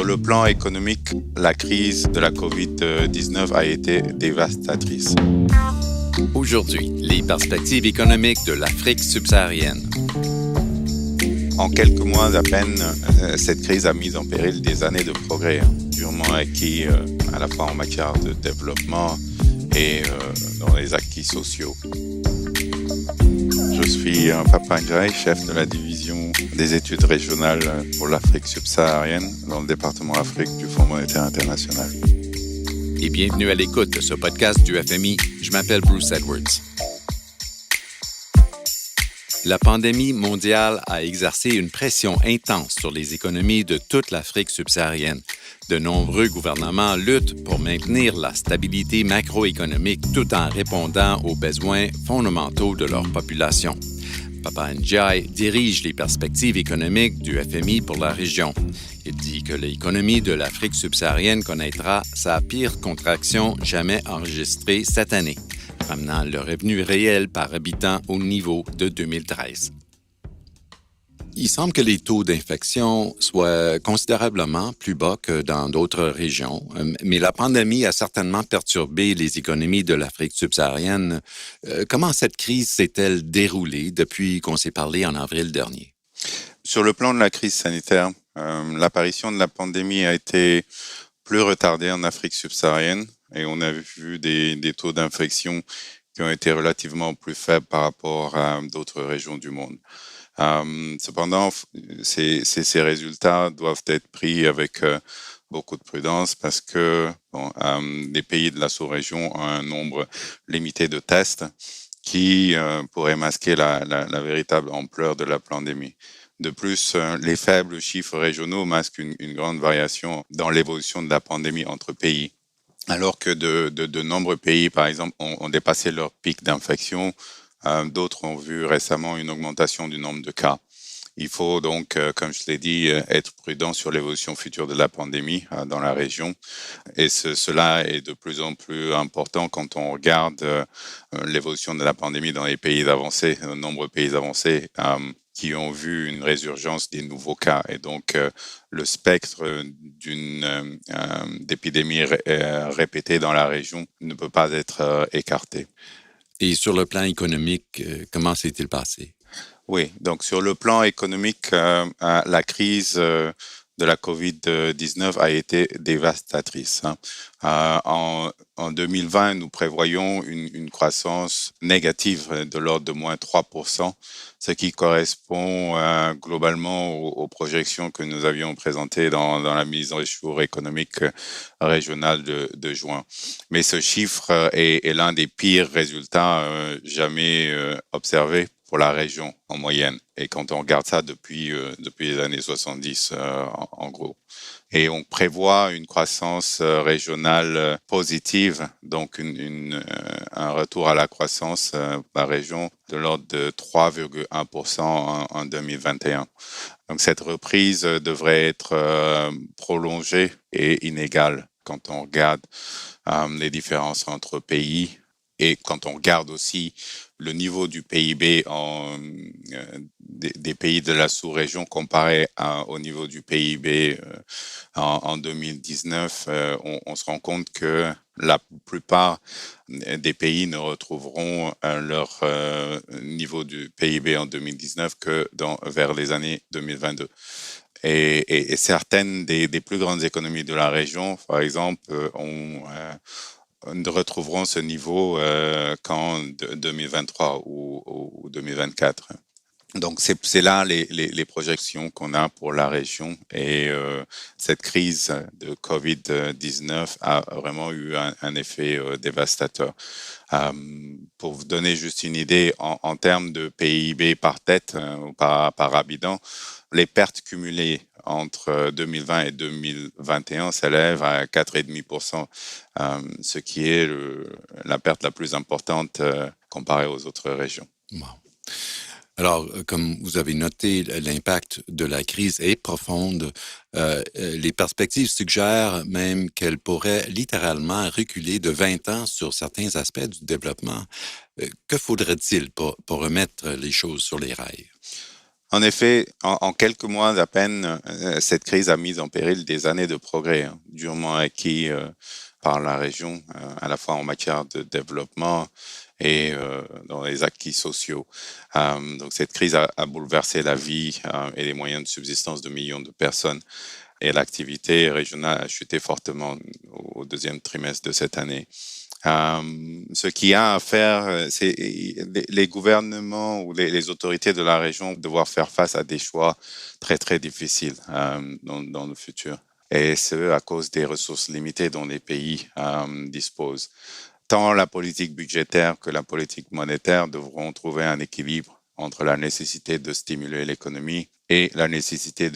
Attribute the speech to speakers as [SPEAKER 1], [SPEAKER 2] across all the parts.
[SPEAKER 1] le plan économique, la crise de la COVID-19 a été dévastatrice.
[SPEAKER 2] Aujourd'hui, les perspectives économiques de l'Afrique subsaharienne.
[SPEAKER 1] En quelques mois à peine, cette crise a mis en péril des années de progrès, durement acquis à la fois en matière de développement et dans les acquis sociaux. Je suis Papa Ngaye, chef de la division des études régionales pour l'Afrique subsaharienne dans le département Afrique du Fonds monétaire international.
[SPEAKER 2] Et bienvenue à l'écoute de ce podcast du FMI. Je m'appelle Bruce Edwards. La pandémie mondiale a exercé une pression intense sur les économies de toute l'Afrique subsaharienne. De nombreux gouvernements luttent pour maintenir la stabilité macroéconomique tout en répondant aux besoins fondamentaux de leur population. Papa Ngaye dirige les perspectives économiques du FMI pour la région. Il dit que l'économie de l'Afrique subsaharienne connaîtra sa pire contraction jamais enregistrée cette année, ramenant le revenu réel par habitant au niveau de 2013. Il semble que les taux d'infection soient considérablement plus bas que dans d'autres régions, mais la pandémie a certainement perturbé les économies de l'Afrique subsaharienne. Comment cette crise s'est-elle déroulée depuis qu'on s'est parlé en avril dernier?
[SPEAKER 1] Sur le plan de la crise sanitaire, l'apparition de la pandémie a été plus retardée en Afrique subsaharienne et on a vu des taux d'infection qui ont été relativement plus faibles par rapport à d'autres régions du monde. Cependant, ces résultats doivent être pris avec beaucoup de prudence parce que les pays de la sous-région ont un nombre limité de tests qui pourraient masquer la véritable ampleur de la pandémie. De plus, les faibles chiffres régionaux masquent une grande variation dans l'évolution de la pandémie entre pays. Alors que de nombreux pays, par exemple, ont dépassé leur pic d'infection, d'autres ont vu récemment une augmentation du nombre de cas. Il faut donc, comme je l'ai dit, être prudent sur l'évolution future de la pandémie dans la région. Et cela est de plus en plus important quand on regarde l'évolution de la pandémie dans les pays avancés, de nombreux pays avancés qui ont vu une résurgence des nouveaux cas. Et donc, le spectre d'une d'épidémie répétée dans la région ne peut pas être écarté.
[SPEAKER 2] Et sur le plan économique, comment s'est-il passé?
[SPEAKER 1] Oui, donc sur le plan économique, la crise de la COVID-19 a été dévastatrice. En 2020, nous prévoyons une croissance négative de l'ordre de moins 3%, ce qui correspond globalement aux projections que nous avions présentées dans la mise en jour économique régionale de juin. Mais ce chiffre est l'un des pires résultats jamais observés pour la région en moyenne. Et quand on regarde ça depuis les années 70, en gros. Et on prévoit une croissance régionale positive, donc un retour à la croissance de la région de l'ordre de 3,1% en 2021. Donc cette reprise devrait être prolongée et inégale quand on regarde les différences entre pays et quand on regarde aussi le niveau du PIB des pays de la sous-région comparé au niveau du PIB en 2019, on se rend compte que la plupart des pays ne retrouveront leur niveau du PIB en 2019 que vers les années 2022. Et certaines des plus grandes économies de la région, par exemple, retrouveront ce niveau qu'en 2023 ou 2024. Donc c'est là les projections qu'on a pour la région et cette crise de COVID-19 a vraiment eu un effet dévastateur. Pour vous donner juste une idée, en termes de PIB par tête ou par habitant, les pertes cumulées entre 2020 et 2021 s'élèvent à 4,5%, ce qui est la perte la plus importante comparée aux autres régions.
[SPEAKER 2] Wow. Alors, comme vous avez noté, l'impact de la crise est profonde. Les perspectives suggèrent même qu'elle pourrait littéralement reculer de 20 ans sur certains aspects du développement. Que faudrait-il pour remettre les choses sur les rails?
[SPEAKER 1] En effet, en quelques mois à peine, cette crise a mis en péril des années de progrès durement acquis par la région, à la fois en matière de développement et dans les acquis sociaux. Donc cette crise a bouleversé la vie et les moyens de subsistance de millions de personnes et l'activité régionale a chuté fortement au deuxième trimestre de cette année. Ce qu'il y a à faire, c'est les gouvernements ou les autorités de la région devoir faire face à des choix très très difficiles dans le futur. Et ce, à cause des ressources limitées dont les pays disposent. Tant la politique budgétaire que la politique monétaire devront trouver un équilibre entre la nécessité de stimuler l'économie et la nécessité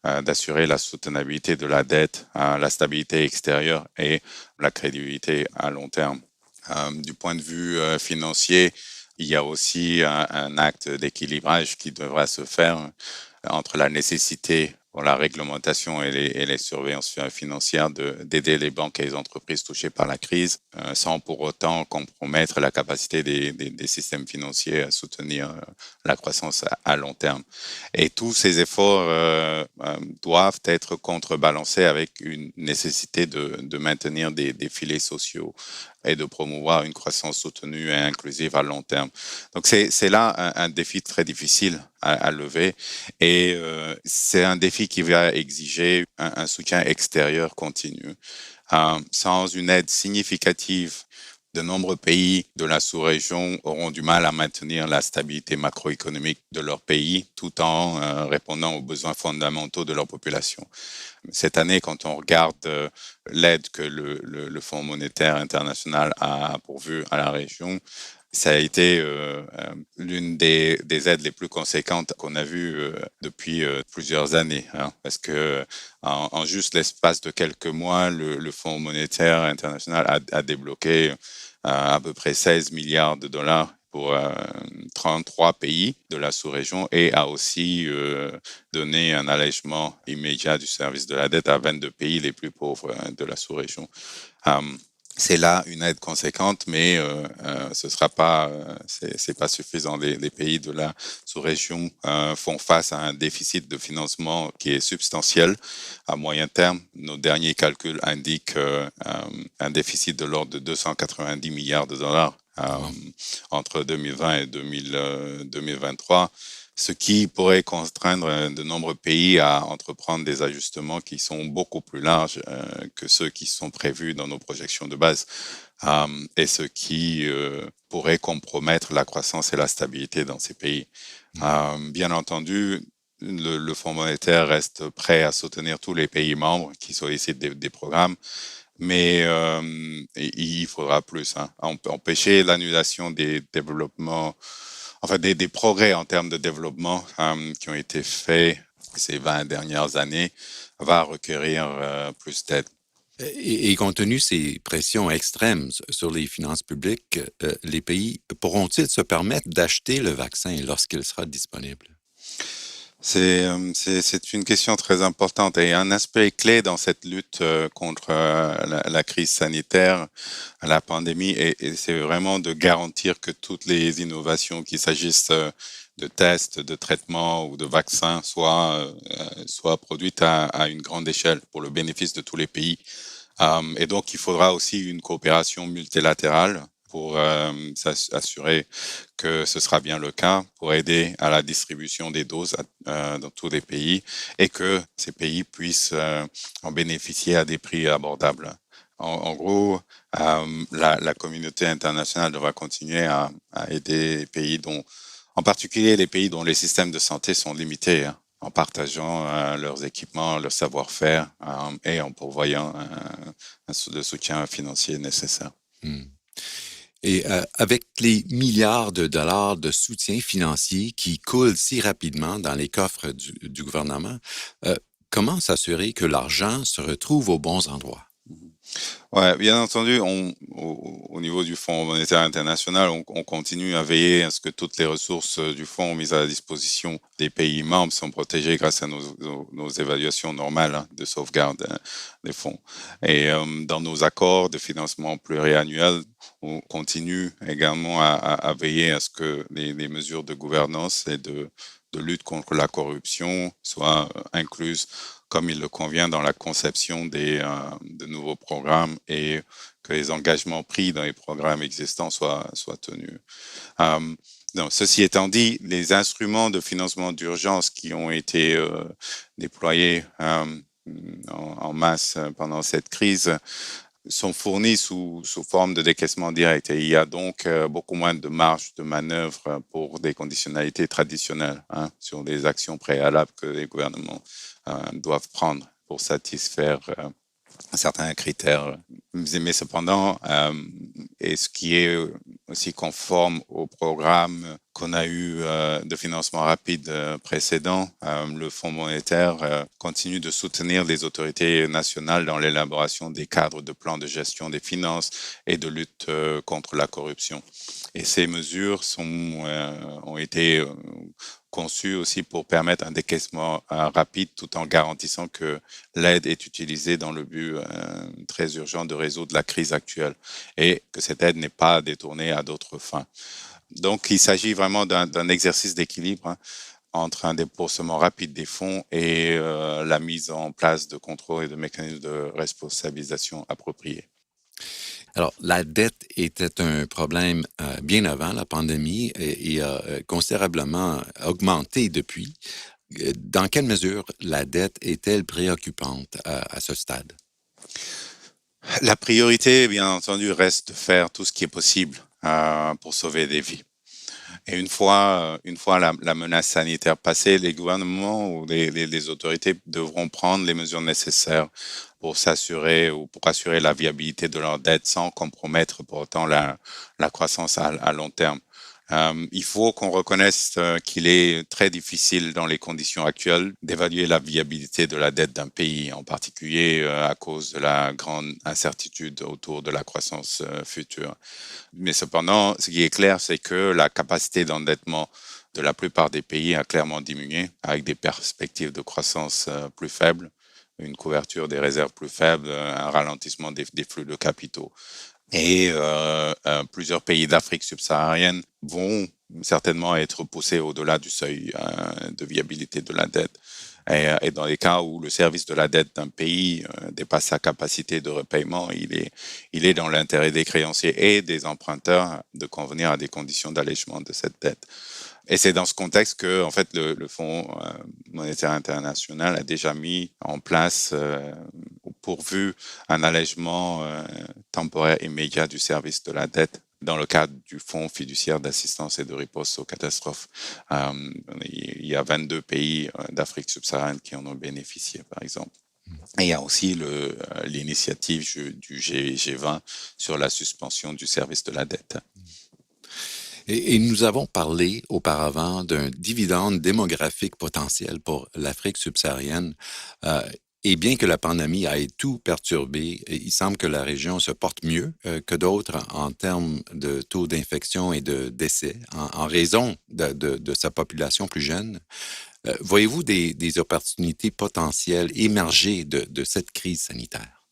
[SPEAKER 1] d'assurer la soutenabilité de la dette, la stabilité extérieure et la crédibilité à long terme. Du point de vue financier, il y a aussi un acte d'équilibrage qui devra se faire entre la nécessité pour la réglementation et les surveillances financières d'aider les banques et les entreprises touchées par la crise sans pour autant compromettre la capacité des systèmes financiers à soutenir la croissance à long terme. Et tous ces efforts doivent être contrebalancés avec une nécessité de maintenir des filets sociaux et de promouvoir une croissance soutenue et inclusive à long terme. Donc c'est là un défi très difficile à lever et c'est un défi qui va exiger un soutien extérieur continu. Sans une aide significative, de nombreux pays de la sous-région auront du mal à maintenir la stabilité macroéconomique de leur pays tout en répondant aux besoins fondamentaux de leur population. Cette année, quand on regarde l'aide que le Fonds monétaire international a pourvu à la région, ça a été l'une des aides les plus conséquentes qu'on a vues depuis plusieurs années, parce que en juste l'espace de quelques mois, le Fonds monétaire international a débloqué à peu près 16 milliards de dollars pour 33 pays de la sous-région et a aussi donné un allègement immédiat du service de la dette à 22 pays les plus pauvres de la sous-région. C'est là une aide conséquente, mais ce sera pas, c'est pas suffisant. Les pays de la sous-région font face à un déficit de financement qui est substantiel à moyen terme. Nos derniers calculs indiquent un déficit de l'ordre de 290 milliards de dollars entre 2020 et 2023. Ce qui pourrait contraindre de nombreux pays à entreprendre des ajustements qui sont beaucoup plus larges que ceux qui sont prévus dans nos projections de base et ce qui pourrait compromettre la croissance et la stabilité dans ces pays. Bien entendu, le Fonds monétaire reste prêt à soutenir tous les pays membres qui sollicitent des programmes, mais il faudra plus. Empêcher l'annulation des développements des progrès en termes de développement qui ont été faits ces 20 dernières années va requérir plus d'aide.
[SPEAKER 2] Et compte tenu de ces pressions extrêmes sur les finances publiques, les pays pourront-ils se permettre d'acheter le vaccin lorsqu'il sera disponible?
[SPEAKER 1] C'est une question très importante et un aspect clé dans cette lutte contre la crise sanitaire, la pandémie, et c'est vraiment de garantir que toutes les innovations, qu'il s'agisse de tests, de traitements ou de vaccins, soient produites à une grande échelle pour le bénéfice de tous les pays. Et donc, il faudra aussi une coopération multilatérale pour s'assurer que ce sera bien le cas, pour aider à la distribution des doses dans tous les pays et que ces pays puissent en bénéficier à des prix abordables. En gros, la communauté internationale devra continuer à aider les pays en particulier les pays dont les systèmes de santé sont limités, en partageant leurs équipements, leur savoir-faire et en pourvoyant le soutien financier nécessaire.
[SPEAKER 2] Et avec les milliards de dollars de soutien financier qui coulent si rapidement dans les coffres du gouvernement, comment s'assurer que l'argent se retrouve aux bons endroits?
[SPEAKER 1] Ouais, bien entendu, au niveau du Fonds monétaire international, on continue à veiller à ce que toutes les ressources du fonds mises à la disposition des pays membres sont protégées grâce à nos évaluations normales de sauvegarde des fonds. Et dans nos accords de financement pluriannuels, on continue également à veiller à ce que les mesures de gouvernance et de de lutte contre la corruption soient incluses comme il le convient dans la conception de nouveaux programmes et que les engagements pris dans les programmes existants soient tenus. Donc, ceci étant dit, les instruments de financement d'urgence qui ont été déployés en masse pendant cette crise sont fournis sous forme de décaissement direct. Et il y a donc beaucoup moins de marge de manœuvre pour des conditionnalités traditionnelles sur des actions préalables que les gouvernements doivent prendre pour satisfaire certains critères. Mais cependant, et ce qui est aussi conforme au programme qu'on a eu de financement rapide précédent, le Fonds monétaire continue de soutenir les autorités nationales dans l'élaboration des cadres de plans de gestion des finances et de lutte contre la corruption. Et ces mesures ont été conçues aussi pour permettre un décaissement rapide tout en garantissant que l'aide est utilisée dans le but très urgent de résoudre la crise actuelle et que cette aide n'est pas détournée à d'autres fins. Donc, il s'agit vraiment d'un exercice d'équilibre entre un déboursement rapide des fonds et la mise en place de contrôles et de mécanismes de responsabilisation appropriés.
[SPEAKER 2] Alors, la dette était un problème bien avant la pandémie et a considérablement augmenté depuis. Dans quelle mesure la dette est-elle préoccupante à ce stade?
[SPEAKER 1] La priorité, bien entendu, reste de faire tout ce qui est possible pour sauver des vies. Et une fois la menace sanitaire passée, les gouvernements ou les autorités devront prendre les mesures nécessaires pour s'assurer ou pour assurer la viabilité de leur dette sans compromettre pour autant la croissance à long terme. Il faut qu'on reconnaisse qu'il est très difficile dans les conditions actuelles d'évaluer la viabilité de la dette d'un pays, en particulier à cause de la grande incertitude autour de la croissance future. Mais cependant, ce qui est clair, c'est que la capacité d'endettement de la plupart des pays a clairement diminué, avec des perspectives de croissance plus faibles, une couverture des réserves plus faible, un ralentissement des flux de capitaux. Et plusieurs pays d'Afrique subsaharienne vont certainement être poussés au-delà du seuil de viabilité de la dette. Et dans les cas où le service de la dette d'un pays dépasse sa capacité de repaiement, il est dans l'intérêt des créanciers et des emprunteurs de convenir à des conditions d'allègement de cette dette. Et c'est dans ce contexte que, en fait, le Fonds monétaire international a déjà mis en place, pourvu un allègement temporaire immédiat du service de la dette dans le cadre du Fonds fiduciaire d'assistance et de riposte aux catastrophes. Il y a 22 pays d'Afrique subsaharienne qui en ont bénéficié, par exemple. Et il y a aussi l'initiative du G20 sur la suspension du service de la dette.
[SPEAKER 2] Et nous avons parlé auparavant d'un dividende démographique potentiel pour l'Afrique subsaharienne. Et bien que la pandémie ait tout perturbé, il semble que la région se porte mieux que d'autres en termes de taux d'infection et de décès en raison de sa population plus jeune. Voyez-vous des opportunités potentielles émerger de cette crise sanitaire?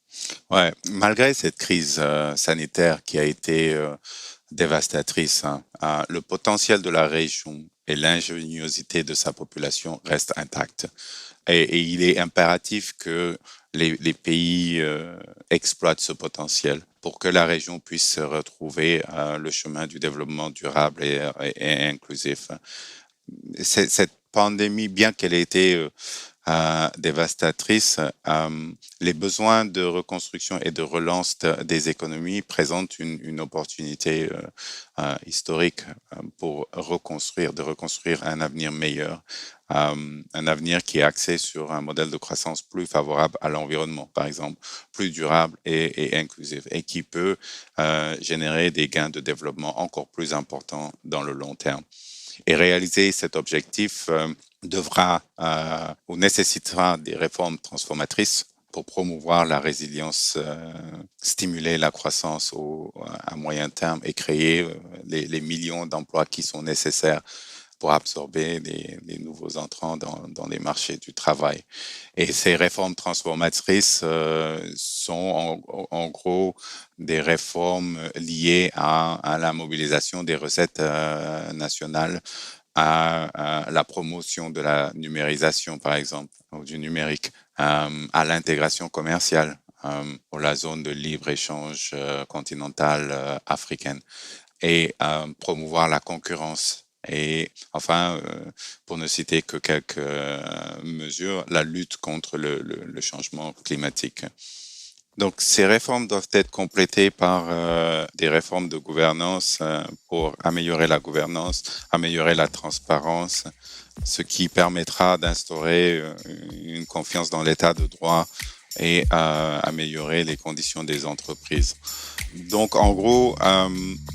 [SPEAKER 1] Ouais, malgré cette crise sanitaire qui a été dévastatrice, le potentiel de la région et l'ingéniosité de sa population restent intacts. Et il est impératif que les pays exploitent ce potentiel pour que la région puisse retrouver le chemin du développement durable et inclusif. Cette pandémie, bien qu'elle ait été dévastatrice, les besoins de reconstruction et de relance des économies présentent une opportunité historique pour reconstruire un avenir meilleur, un avenir qui est axé sur un modèle de croissance plus favorable à l'environnement, par exemple, plus durable et inclusif, et qui peut générer des gains de développement encore plus importants dans le long terme. Et réaliser cet objectif devra ou nécessitera des réformes transformatrices pour promouvoir la résilience, stimuler la croissance à moyen terme et créer les millions d'emplois qui sont nécessaires pour absorber les nouveaux entrants dans les marchés du travail. Et ces réformes transformatrices sont en gros des réformes liées à la mobilisation des recettes nationales à la promotion de la numérisation, par exemple, ou du numérique, à l'intégration commerciale pour la zone de libre-échange continentale africaine et promouvoir la concurrence. Et enfin, pour ne citer que quelques mesures, la lutte contre le changement climatique. Donc, ces réformes doivent être complétées par des réformes de gouvernance pour améliorer la gouvernance, améliorer la transparence, ce qui permettra d'instaurer une confiance dans l'état de droit et améliorer les conditions des entreprises. Donc, en gros,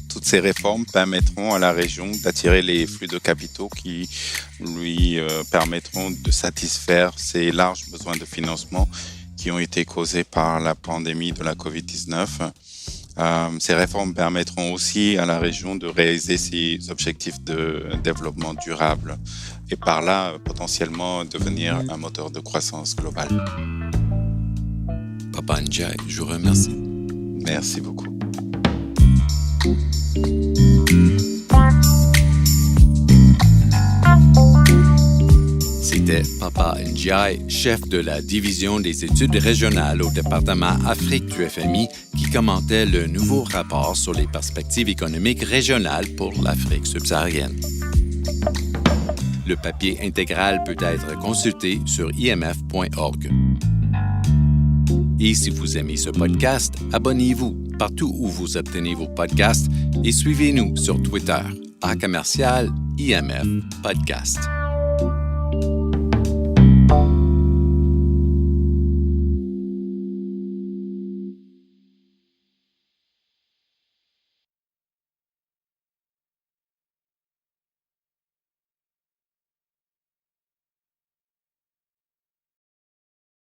[SPEAKER 1] toutes ces réformes permettront à la région d'attirer les flux de capitaux qui lui permettront de satisfaire ses larges besoins de financement qui ont été causés par la pandémie de la COVID-19. Ces réformes permettront aussi à la région de réaliser ses objectifs de développement durable et par là, potentiellement, devenir un moteur de croissance globale.
[SPEAKER 2] Papa Ndiaye, je vous remercie.
[SPEAKER 1] Merci beaucoup.
[SPEAKER 2] C'était Papa Ndiaye, chef de la division des études régionales au département Afrique du FMI, qui commentait le nouveau rapport sur les perspectives économiques régionales pour l'Afrique subsaharienne. Le papier intégral peut être consulté sur imf.org. Et si vous aimez ce podcast, abonnez-vous partout où vous obtenez vos podcasts et suivez-nous sur Twitter @IMF Podcast.